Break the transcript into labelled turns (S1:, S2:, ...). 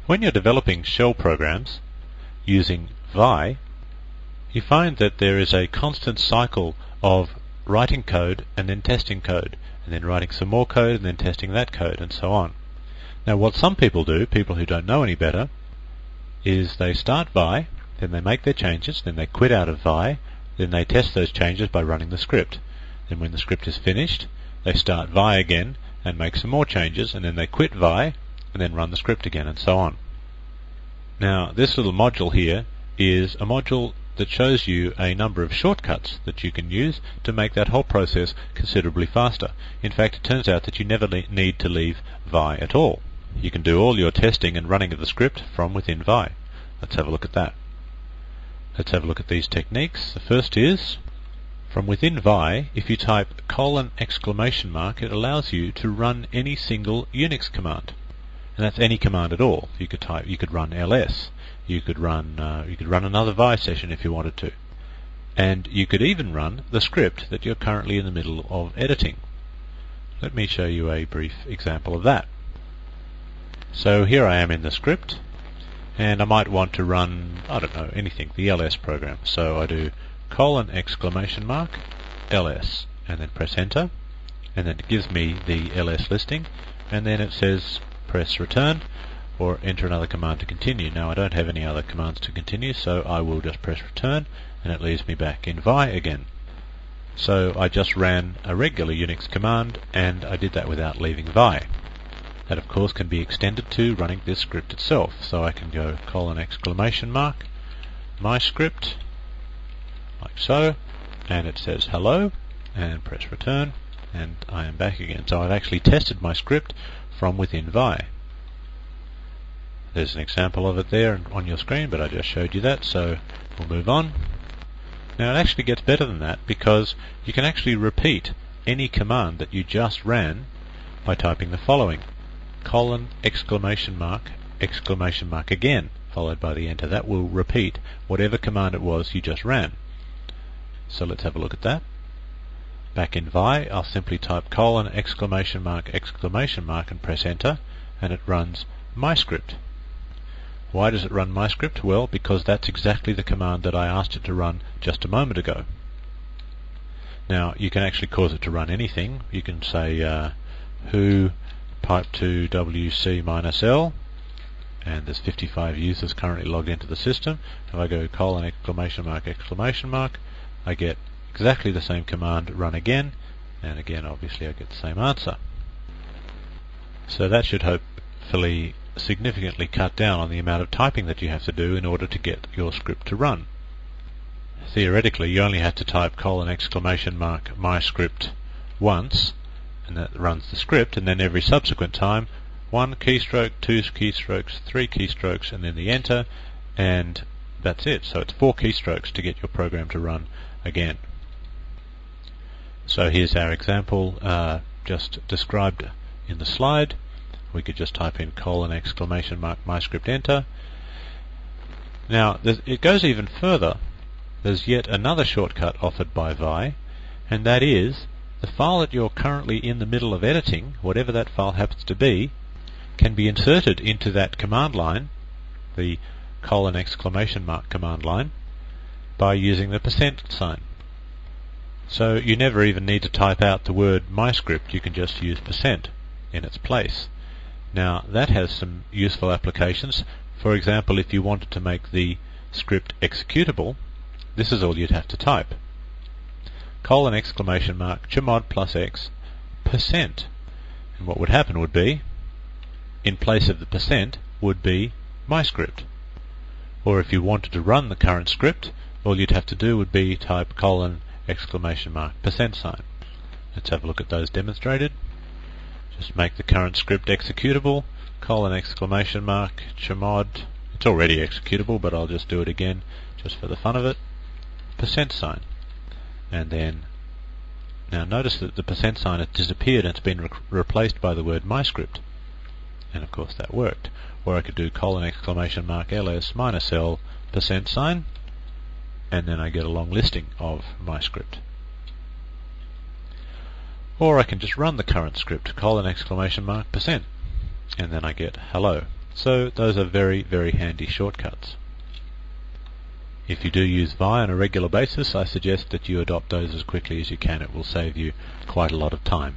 S1: When you're developing shell programs using Vi, you find that there is a constant cycle of writing code and then testing code, and then writing some more code and then testing that code, and so on. Now what some people do, people who don't know any better, is they start Vi, then they make their changes, then they quit out of Vi, then they test those changes by running the script. Then when the script is finished, they start Vi again and make some more changes, and then they quit Vi and then run the script again, and so on. Now this little module here is a module that shows you a number of shortcuts that you can use to make that whole process considerably faster. In fact, it turns out that you never need to leave Vi at all. You can do all your testing and running of the script from within Vi. Let's have a look at that. Let's have a look at these techniques. The first is, from within Vi, if you type : it allows you to run any single Unix command. And that's any command at all. You could run ls. You could run another Vi session if you wanted to. And you could even run the script that you're currently in the middle of editing. Let me show you a brief example of that. So here I am in the script, and I might want to run, I don't know, anything, the ls program. So I do : ls, and then press enter, and then it gives me the ls listing, and then it says press return or enter another command to continue. Now I don't have any other commands to continue, so I will just press return, and it leaves me back in Vi again. So I just ran a regular Unix command, and I did that without leaving Vi. That of course can be extended to running this script itself. So I can go : my script, like so, and it says hello, and press return, and I am back again. So I've actually tested my script from within Vi. There's an example of it there on your screen, but I just showed you that, so we'll move on. Now it actually gets better than that, because you can actually repeat any command that you just ran by typing the following: : again, followed by the enter. That will repeat whatever command it was you just ran. So let's have a look at that. Back in Vi, I'll simply type : and press enter, and it runs my script. Why does it run my script? Well, because that's exactly the command that I asked it to run just a moment ago. Now you can actually cause it to run anything. You can say who pipe to wc-l, and there's 55 users currently logged into the system. If I go : I get exactly the same command run again, and again obviously I get the same answer. So that should hopefully significantly cut down on the amount of typing that you have to do in order to get your script to run. Theoretically, you only have to type : my script once, and that runs the script, and then every subsequent time 1 keystroke, 2 keystrokes, 3 keystrokes, and then the enter, and that's it. So it's 4 keystrokes to get your program to run again. So here's our example just described in the slide. We could just type in : my script enter. Now it goes even further. There's yet another shortcut offered by Vi, and that is the file that you're currently in the middle of editing, whatever that file happens to be, can be inserted into that command line, the : command line, by using the %sign. So you never even need to type out the word my script, you can just use % in its place. Now that has some useful applications. For example, if you wanted to make the script executable, this is all you'd have to type: : chmod plus x %. And what would happen would be, in place of the % would be my script. Or if you wanted to run the current script, all you'd have to do would be type : %sign. Let's have a look at those demonstrated. Just make the current script executable: : chmod. It's already executable, but I'll just do it again just for the fun of it. %sign. And then now notice that the %sign has disappeared and it's been replaced by the word my script. And of course that worked. Or I could do : ls -l %sign, and then I get a long listing of my script. Or I can just run the current script : %, and then I get hello. So those are very, very handy shortcuts. If you do use Vi on a regular basis, I suggest that you adopt those as quickly as you can. It will save you quite a lot of time.